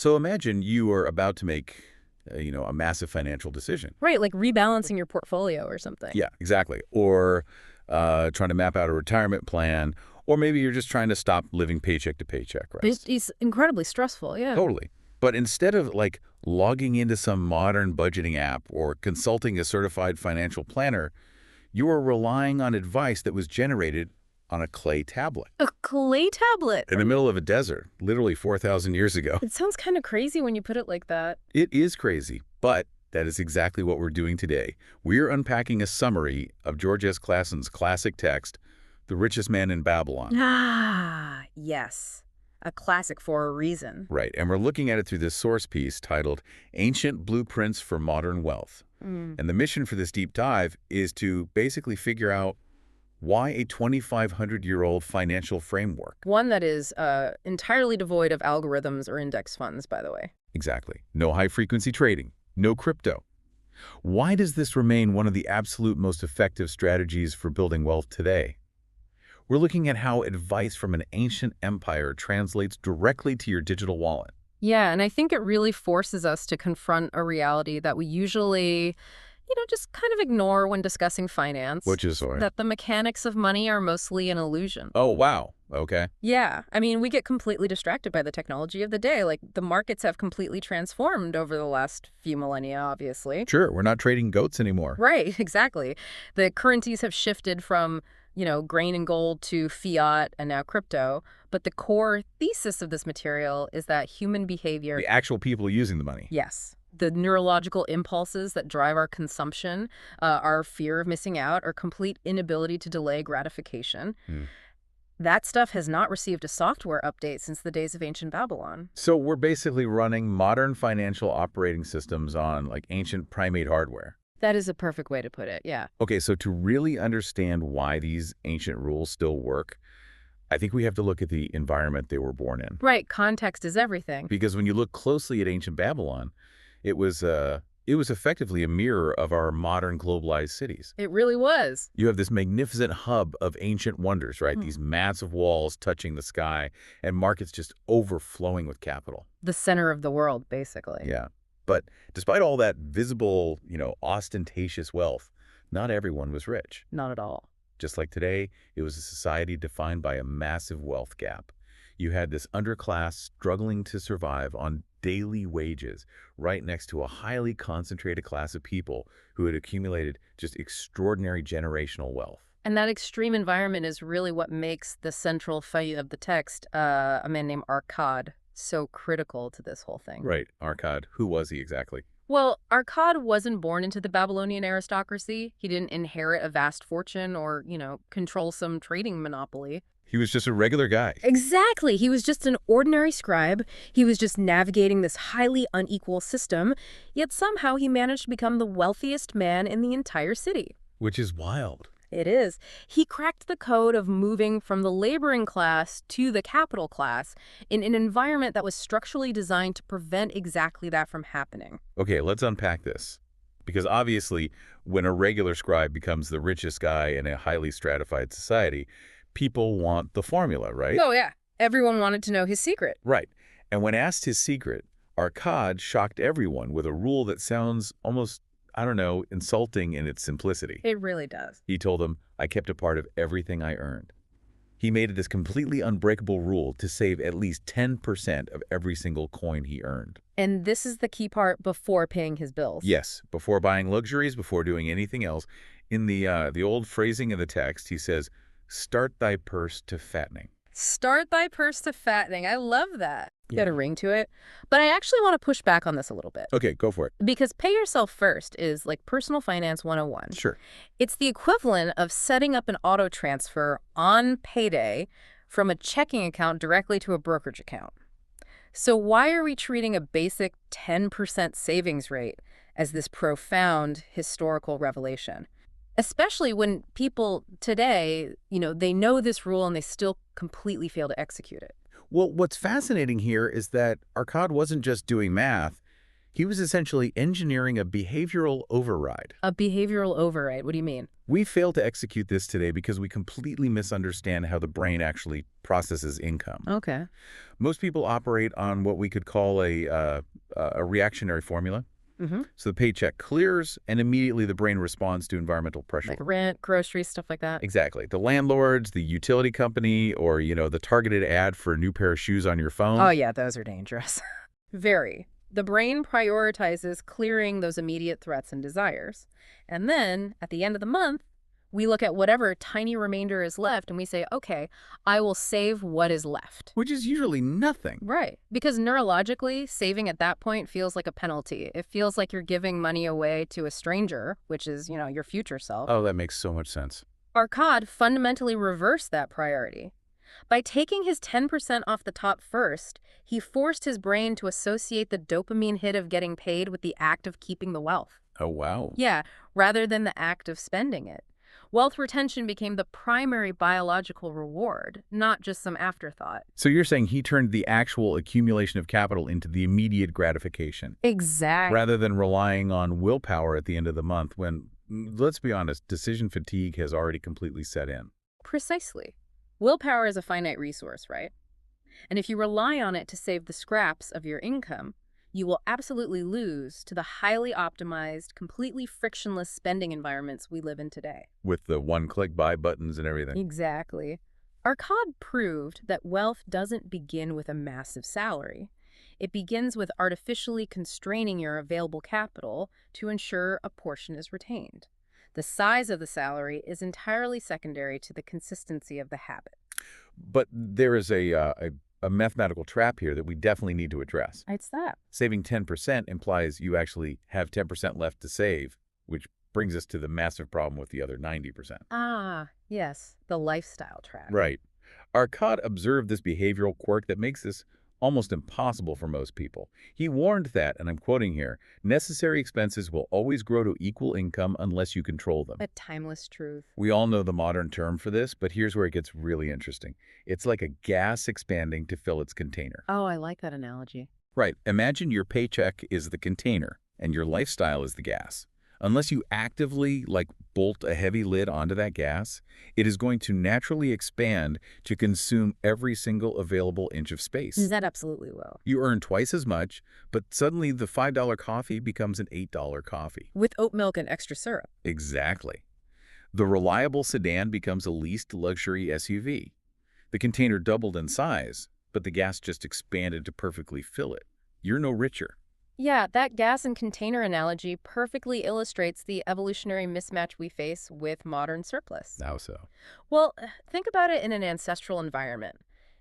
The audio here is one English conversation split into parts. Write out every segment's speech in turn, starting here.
So imagine you are about to make, a massive financial decision. Right, like rebalancing your portfolio or something. Yeah, exactly. Or trying to map out a retirement plan, or maybe you're just trying to stop living paycheck to paycheck, right? It's incredibly stressful, yeah. Totally. But instead of like logging into some modern budgeting app or consulting a certified financial planner, you are relying on advice that was generated on a clay tablet A clay tablet. in the middle of a desert, literally 4,000 years ago. It sounds kind of crazy when you put it like that. It is crazy, but that is exactly what we're doing today. We're unpacking a summary of George S. Clason's classic text, The Richest Man in Babylon. Ah, yes. A classic for a reason. Right, and we're looking at it through this source piece titled Ancient Blueprints for Modern Wealth. And the mission for this deep dive is to basically figure out why a 2,500-year-old financial framework. One that is entirely devoid of algorithms or index funds, by the way. Exactly. No high-frequency trading. No crypto. Why does this remain one of the absolute most effective strategies for building wealth today? We're looking at how advice from an ancient empire translates directly to your digital wallet. Yeah, and I think it really forces us to confront a reality that we usually, just kind of ignore when discussing finance. Which is sorry. That the mechanics of money are mostly an illusion. Oh, wow. Okay. Yeah, I mean, we get completely distracted by the technology of the day. Like, the markets have completely transformed over the last few millennia, obviously. Sure, we're not trading goats anymore. Right, exactly. The currencies have shifted from, grain and gold to fiat and now crypto. But the core thesis of this material is that human behavior... The actual people using the money. Yes. The neurological impulses that drive our consumption, our fear of missing out, our complete inability to delay gratification. That stuff has not received a software update since the days of ancient Babylon. So we're basically running modern financial operating systems on like ancient primate hardware. That is a perfect way to put it, yeah. Okay, so to really understand why these ancient rules still work, I think we have to look at the environment they were born in. Right, context is everything. Because when you look closely at ancient Babylon, it was effectively a mirror of our modern globalized cities. It really was. You have this magnificent hub of ancient wonders, right? These massive walls touching the sky and markets just overflowing with capital. The center of the world, basically. Yeah. But despite all that visible, ostentatious wealth, not everyone was rich. Not at all. Just like today, it was a society defined by a massive wealth gap. You had this underclass struggling to survive on daily wages right next to a highly concentrated class of people who had accumulated just extraordinary generational wealth. And that extreme environment is really what makes the central fight of the text, a man named Arkad, so critical to this whole thing. Right, Arkad. Who was he exactly? Well, Arkad wasn't born into the Babylonian aristocracy. He didn't inherit a vast fortune or, control some trading monopoly. He was just a regular guy. Exactly. He was just an ordinary scribe. He was just navigating this highly unequal system, yet somehow he managed to become the wealthiest man in the entire city. Which is wild. It is. He cracked the code of moving from the laboring class to the capital class in an environment that was structurally designed to prevent exactly that from happening. Okay, let's unpack this. Because obviously, when a regular scribe becomes the richest guy in a highly stratified society, people want the formula, right? Oh, yeah. Everyone wanted to know his secret. Right. And when asked his secret, Arkad shocked everyone with a rule that sounds almost, insulting in its simplicity. It really does. He told them, I kept a part of everything I earned. He made it this completely unbreakable rule to save at least 10% of every single coin he earned. And this is the key part before paying his bills. Yes, before buying luxuries, before doing anything else. In the old phrasing of the text, he says, start thy purse to fattening. Start thy purse to fattening. I love that. Yeah. Got a ring to it. But I actually want to push back on this a little bit. Okay, go for it. Because pay yourself first is like personal finance 101. Sure. It's the equivalent of setting up an auto transfer on payday from a checking account directly to a brokerage account. So why are we treating a basic 10% savings rate as this profound historical revelation? Especially when people today, they know this rule and they still completely fail to execute it. Well, what's fascinating here is that Arkad wasn't just doing math. He was essentially engineering a behavioral override. A behavioral override? What do you mean? We fail to execute this today because we completely misunderstand how the brain actually processes income. Okay. Most people operate on what we could call a reactionary formula. Mm-hmm. So the paycheck clears, and immediately the brain responds to environmental pressure. Like rent, groceries, stuff like that. Exactly. The landlords, the utility company, or, the targeted ad for a new pair of shoes on your Oh, phone. yeah, those are dangerous. Very. The brain prioritizes clearing those immediate threats and desires. And then, at the end of the month, we look at whatever tiny remainder is left and we say, okay, I will save what is left. Which is usually nothing. Right. Because neurologically, saving at that point feels like a penalty. It feels like you're giving money away to a stranger, which is, your future self. Oh, that makes so much sense. Arcad fundamentally reversed that priority. By taking his 10% off the top first, he forced his brain to associate the dopamine hit of getting paid with the act of keeping the wealth. Oh, wow. Yeah, rather than the act of spending it. Wealth retention became the primary biological reward, not just some afterthought. So you're saying he turned the actual accumulation of capital into the immediate gratification, Exactly. rather than relying on willpower at the end of the month when, let's be honest, decision fatigue has already completely set in. Precisely. Willpower is a finite resource, right? And if you rely on it to save the scraps of your income, you will absolutely lose to the highly optimized, completely frictionless spending environments we live in today. With the one-click buy buttons and everything. Exactly. Arcad proved that wealth doesn't begin with a massive salary. It begins with artificially constraining your available capital to ensure a portion is retained. The size of the salary is entirely secondary to the consistency of the habit. But there is a mathematical trap here that we definitely need to address. It's that. Saving 10% implies you actually have 10% left to save, which brings us to the massive problem with the other 90%. Ah, yes, the lifestyle trap. Right. Arcad observed this behavioral quirk that makes this almost impossible for most people. He warned that, and I'm quoting here, necessary expenses will always grow to equal income unless you control them. A timeless truth. We all know the modern term for this, but here's where it gets really interesting. It's like a gas expanding to fill its container. Oh, I like that analogy. Right. Imagine your paycheck is the container and your lifestyle is the gas. Unless you actively, bolt a heavy lid onto that gas, it is going to naturally expand to consume every single available inch of space. That absolutely will. You earn twice as much, but suddenly the $5 coffee becomes an $8 coffee. With oat milk and extra syrup. Exactly. The reliable sedan becomes a leased luxury SUV. The container doubled in size, but the gas just expanded to perfectly fill it. You're no richer. Yeah, that gas and container analogy perfectly illustrates the evolutionary mismatch we face with modern surplus. How so? Well, think about it in an ancestral environment.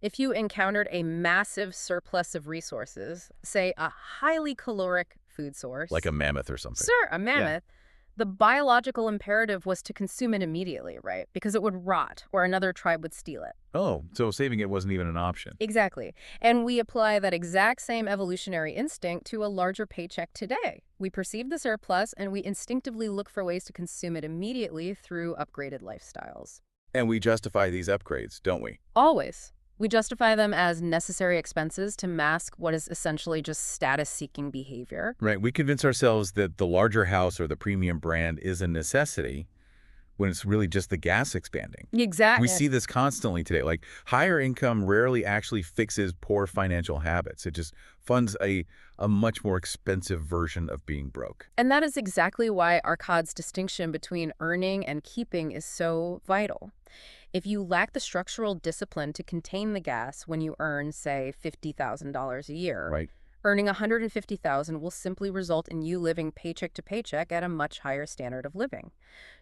If you encountered a massive surplus of resources, say a highly caloric food source. Like a mammoth or something. Sure, a mammoth. The biological imperative was to consume it immediately, right? Because it would rot or another tribe would steal it. Oh, so saving it wasn't even an option. Exactly. And we apply that exact same evolutionary instinct to a larger paycheck today. We perceive the surplus and we instinctively look for ways to consume it immediately through upgraded lifestyles. And we justify these upgrades, don't we? Always. We justify them as necessary expenses to mask what is essentially just status-seeking behavior. Right. We convince ourselves that the larger house or the premium brand is a necessity when it's really just the gas expanding. Exactly. We see this constantly today. Higher income rarely actually fixes poor financial habits. It just funds a much more expensive version of being broke. And that is exactly why Arcad's distinction between earning and keeping is so vital. If you lack the structural discipline to contain the gas when you earn, say, $50,000 a year, Right. earning $150,000 will simply result in you living paycheck to paycheck at a much higher standard of living.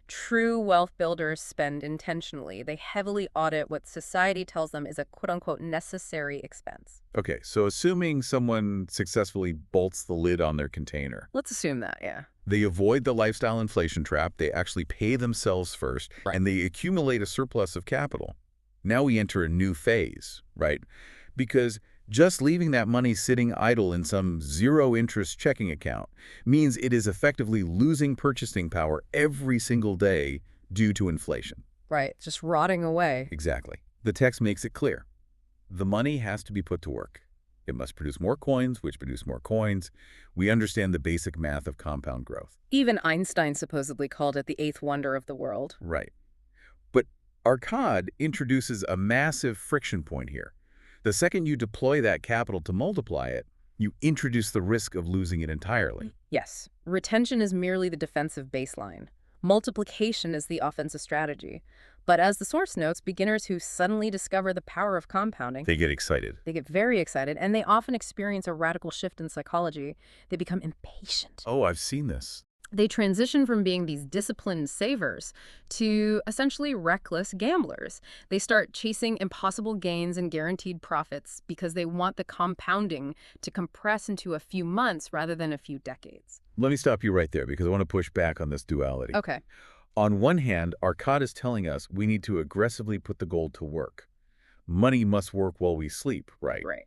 True wealth builders spend intentionally. They heavily audit what society tells them is a quote-unquote necessary expense. Okay, so assuming someone successfully bolts the lid on their container, Let's assume that, yeah. they avoid the lifestyle inflation trap, they actually pay themselves first, Right. and they accumulate a surplus of capital. Now we enter a new phase, right? Because just leaving that money sitting idle in some zero-interest checking account means it is effectively losing purchasing power every single day due to inflation. Right, just rotting away. Exactly. The text makes it clear. The money has to be put to work. It must produce more coins, which produce more coins. We understand the basic math of compound growth. Even Einstein supposedly called it the eighth wonder of the world. Right. But Arcad introduces a massive friction point here. The second you deploy that capital to multiply it, you introduce the risk of losing it entirely. Yes, retention is merely the defensive baseline. Multiplication is the offensive strategy. But as the source notes, beginners who suddenly discover the power of compounding, They get excited. they get very excited, and they often experience a radical shift in psychology. They become impatient. Oh, I've seen this. They transition from being these disciplined savers to essentially reckless gamblers. They start chasing impossible gains and guaranteed profits because they want the compounding to compress into a few months rather than a few decades. Let me stop you right there because I want to push back on this duality. Okay. On one hand, Arcad is telling us we need to aggressively put the gold to work. Money must work while we sleep, right? Right.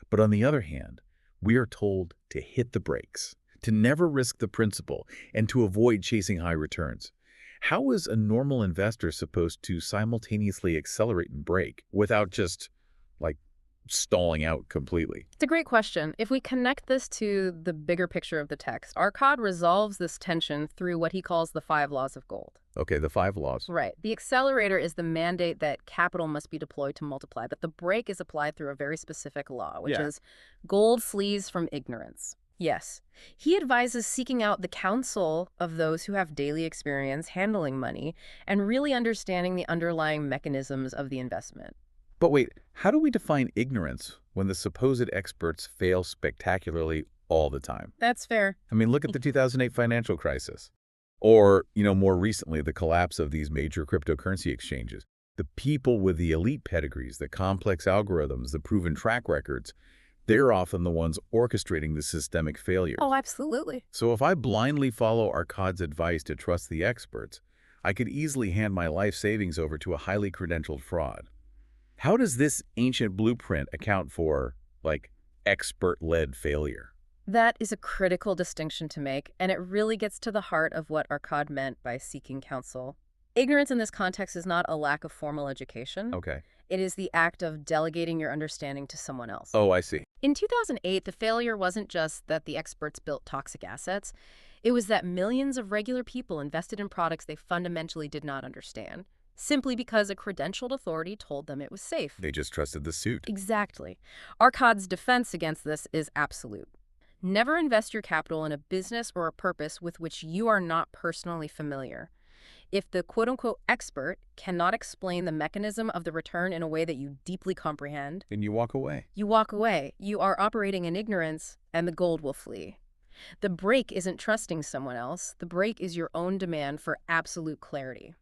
But on the other hand, we are told to hit the brakes, to never risk the principal, and to avoid chasing high returns. How is a normal investor supposed to simultaneously accelerate and brake without just, like, stalling out completely? It's a great question. If we connect this to the bigger picture of the text, Arcad resolves this tension through what he calls the 5 laws of gold. Okay, the 5 laws. Right. The accelerator is the mandate that capital must be deployed to multiply, but the brake is applied through a very specific law, which Yeah. is gold flees from ignorance. Yes. He advises seeking out the counsel of those who have daily experience handling money and really understanding the underlying mechanisms of the investment. But wait, how do we define ignorance when the supposed experts fail spectacularly all the time? That's fair. I mean, look at the 2008 financial crisis. Or, more recently, the collapse of these major cryptocurrency exchanges. The people with the elite pedigrees, the complex algorithms, the proven track records, they're often the ones orchestrating the systemic failures. Oh, absolutely. So if I blindly follow Arcad's advice to trust the experts, I could easily hand my life savings over to a highly credentialed fraud. How does this ancient blueprint account for, like, expert-led failure? That is a critical distinction to make, and it really gets to the heart of what Arcad meant by seeking counsel. Ignorance in this context is not a lack of formal education. Okay. It is the act of delegating your understanding to someone else. Oh, I see. In 2008, the failure wasn't just that the experts built toxic assets. It was that millions of regular people invested in products they fundamentally did not understand, simply because a credentialed authority told them it was safe. They just trusted the suit. Exactly. Arcad's defense against this is absolute. Never invest your capital in a business or a purpose with which you are not personally familiar. If the quote-unquote expert cannot explain the mechanism of the return in a way that you deeply comprehend, Then you walk away. you walk away. You are operating in ignorance, and the gold will flee. The break isn't trusting someone else. The break is your own demand for absolute clarity.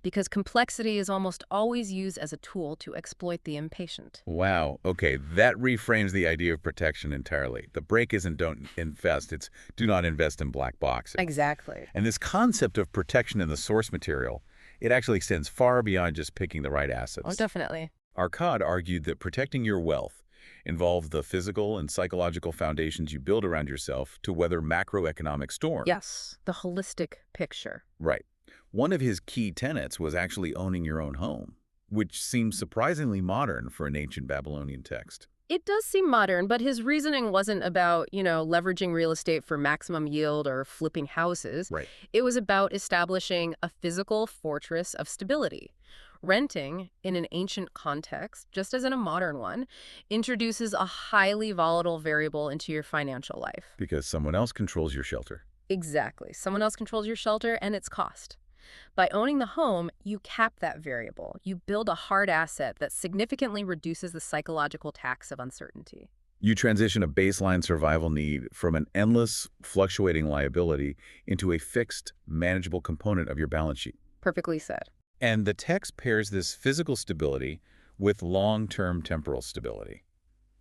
Because complexity is almost always used as a tool to exploit the impatient. Wow. Okay, that reframes the idea of protection entirely. The break isn't don't invest, it's do not invest in black boxes. Exactly. And this concept of protection in the source material, it actually extends far beyond just picking the right assets. Oh, definitely. Arcad argued that protecting your wealth involved the physical and psychological foundations you build around yourself to weather macroeconomic storms. Yes, the holistic picture. Right. One of his key tenets was actually owning your own home, which seems surprisingly modern for an ancient Babylonian text. It does seem modern, but his reasoning wasn't about, leveraging real estate for maximum yield or flipping houses. Right. It was about establishing a physical fortress of stability. Renting, in an ancient context, just as in a modern one, introduces a highly volatile variable into your financial life. Because someone else controls your shelter. Exactly. Someone else controls your shelter and its cost. By owning the home, you cap that variable. You build a hard asset that significantly reduces the psychological tax of uncertainty. You transition a baseline survival need from an endless, fluctuating liability into a fixed, manageable component of your balance sheet. Perfectly said. And the text pairs this physical stability with long-term temporal stability.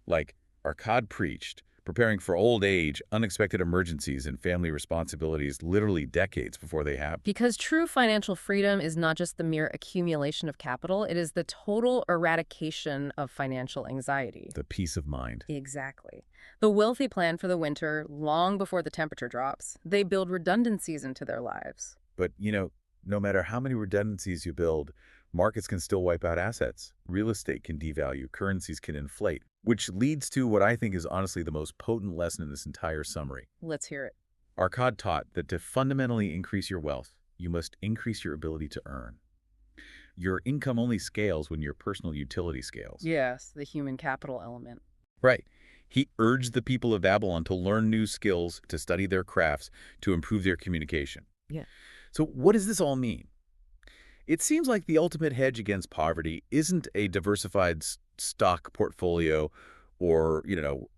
Like Arcad preached, preparing for old age, unexpected emergencies, and family responsibilities literally decades before they happen. Because true financial freedom is not just the mere accumulation of capital, it is the total eradication of financial anxiety. The peace of mind. Exactly. The wealthy plan for the winter long before the temperature drops. They build redundancies into their lives. But, no matter how many redundancies you build, Markets can still wipe out assets. Real estate can devalue. Currencies can inflate, which leads to what I think is honestly the most potent lesson in this entire summary. Let's hear it. Arcad taught that to fundamentally increase your wealth, you must increase your ability to earn. Your income only scales when your personal utility scales. Yes, the human capital element. Right. He urged the people of Babylon to learn new skills, to study their crafts, to improve their communication. Yeah. So what does this all mean? It seems like the ultimate hedge against poverty isn't a diversified stock portfolio or,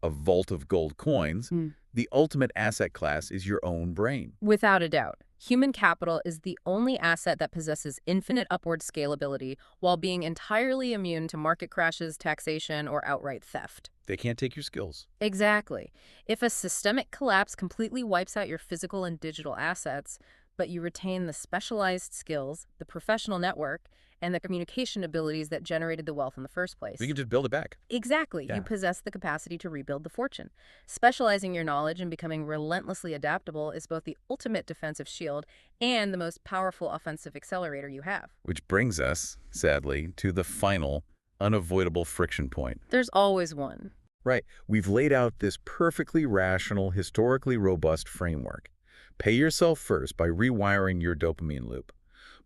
a vault of gold coins. The ultimate asset class is your own brain. Without a doubt, human capital is the only asset that possesses infinite upward scalability while being entirely immune to market crashes, taxation, or outright theft. They can't take your skills. Exactly. If a systemic collapse completely wipes out your physical and digital assets, but you retain the specialized skills, the professional network, and the communication abilities that generated the wealth in the first place. We can just build it back. Exactly. Yeah. You possess the capacity to rebuild the fortune. Specializing your knowledge and becoming relentlessly adaptable is both the ultimate defensive shield and the most powerful offensive accelerator you have. Which brings us, sadly, to the final, unavoidable friction point. There's always one. Right. We've laid out this perfectly rational, historically robust framework. Pay yourself first by rewiring your dopamine loop.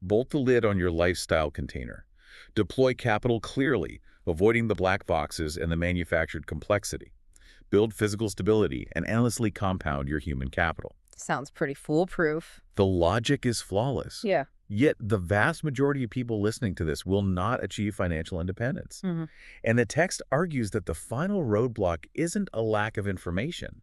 Bolt the lid on your lifestyle container. Deploy capital clearly, avoiding the black boxes and the manufactured complexity. Build physical stability and endlessly compound your human capital. Sounds pretty foolproof. The logic is flawless. Yeah. Yet the vast majority of people listening to this will not achieve financial independence. And the text argues that the final roadblock isn't a lack of information.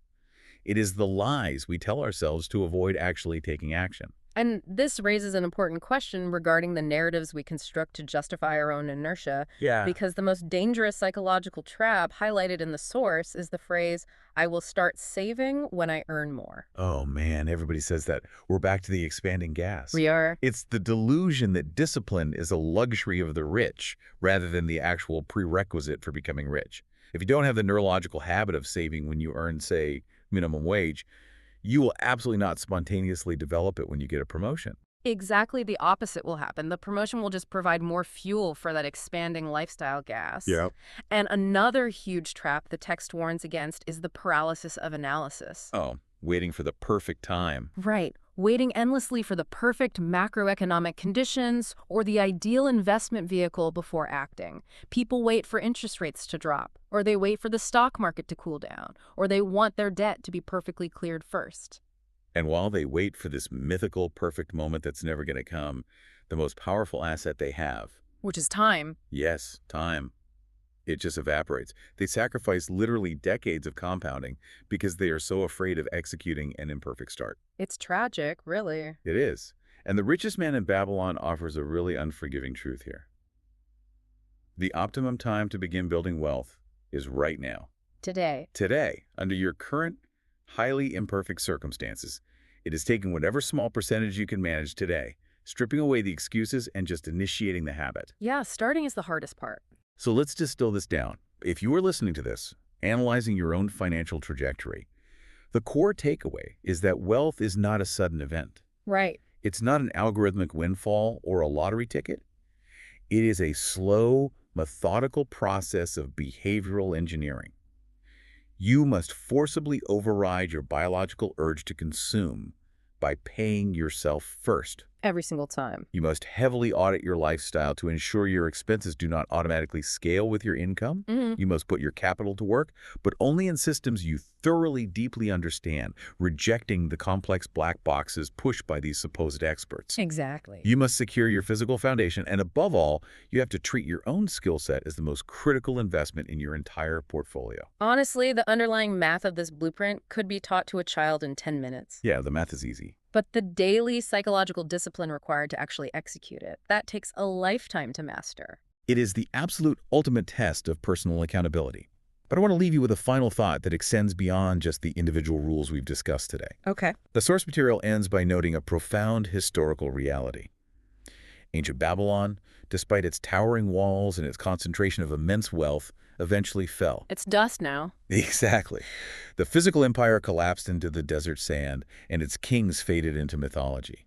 It is the lies we tell ourselves to avoid actually taking action. And this raises an important question regarding the narratives we construct to justify our own inertia. Yeah. Because the most dangerous psychological trap highlighted in the source is the phrase, I will start saving when I earn more. Oh man, everybody says that. We're back to the expanding gas. We are. It's the delusion that discipline is a luxury of the rich rather than the actual prerequisite for becoming rich. If you don't have the neurological habit of saving when you earn, say, minimum wage, you will absolutely not spontaneously develop it when you get a promotion. Exactly the opposite will happen. The promotion will just provide more fuel for that expanding lifestyle gas. Yep. And another huge trap the text warns against is the paralysis of analysis. Oh, waiting for the perfect time. Right. Waiting endlessly for the perfect macroeconomic conditions or the ideal investment vehicle before acting. People wait for interest rates to drop, or they wait for the stock market to cool down, or they want their debt to be perfectly cleared first. And while they wait for this mythical perfect moment that's never going to come, the most powerful asset they have, Which is time. yes, time, it just evaporates. They sacrifice literally decades of compounding because they are so afraid of executing an imperfect start. It's tragic, really. It is. And the richest man in Babylon offers a really unforgiving truth here. The optimum time to begin building wealth is right now. Today. Today, under your current, highly imperfect circumstances, it is taking whatever small percentage you can manage today, stripping away the excuses and just initiating the habit. Yeah, starting is the hardest part. So let's distill this down. If you are listening to this, analyzing your own financial trajectory, the core takeaway is that wealth is not a sudden event. Right. It's not an algorithmic windfall or a lottery ticket. It is a slow, methodical process of behavioral engineering. You must forcibly override your biological urge to consume by paying yourself first. Every single time. You must heavily audit your lifestyle to ensure your expenses do not automatically scale with your income. You must put your capital to work, but only in systems you thoroughly, deeply understand, rejecting the complex black boxes pushed by these supposed experts. Exactly. You must secure your physical foundation, and above all, you have to treat your own skill set as the most critical investment in your entire portfolio. Honestly, the underlying math of this blueprint could be taught to a child in 10 minutes. Yeah, the math is easy. But the daily psychological discipline required to actually execute it, that takes a lifetime to master. It is the absolute ultimate test of personal accountability. But I want to leave you with a final thought that extends beyond just the individual rules we've discussed today. Okay. The source material ends by noting a profound historical reality. Ancient Babylon, despite its towering walls and its concentration of immense wealth, eventually fell. It's dust now. Exactly. The physical empire collapsed into the desert sand, and its kings faded into mythology.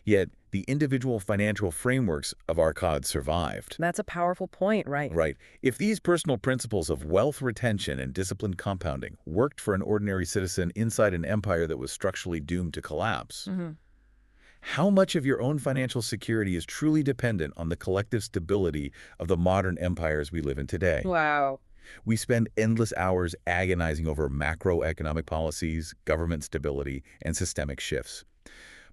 Yet, the individual financial frameworks of our cod survived. That's a powerful point, right? Right. If these personal principles of wealth retention and disciplined compounding worked for an ordinary citizen inside an empire that was structurally doomed to collapse, Hmm. how much of your own financial security is truly dependent on the collective stability of the modern empires we live in today? Wow. We spend endless hours agonizing over macroeconomic policies, government stability, and systemic shifts.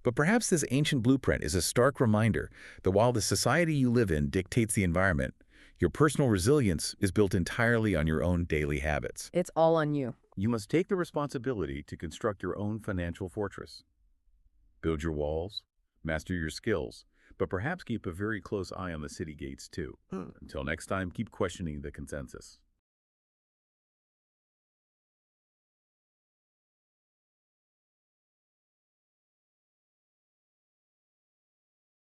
But perhaps this ancient blueprint is a stark reminder that while the society you live in dictates the environment, your personal resilience is built entirely on your own daily habits. It's all on you. You must take the responsibility to construct your own financial fortress. Build your walls, master your skills, but perhaps keep a very close eye on the city gates too. Until next time, keep questioning the consensus.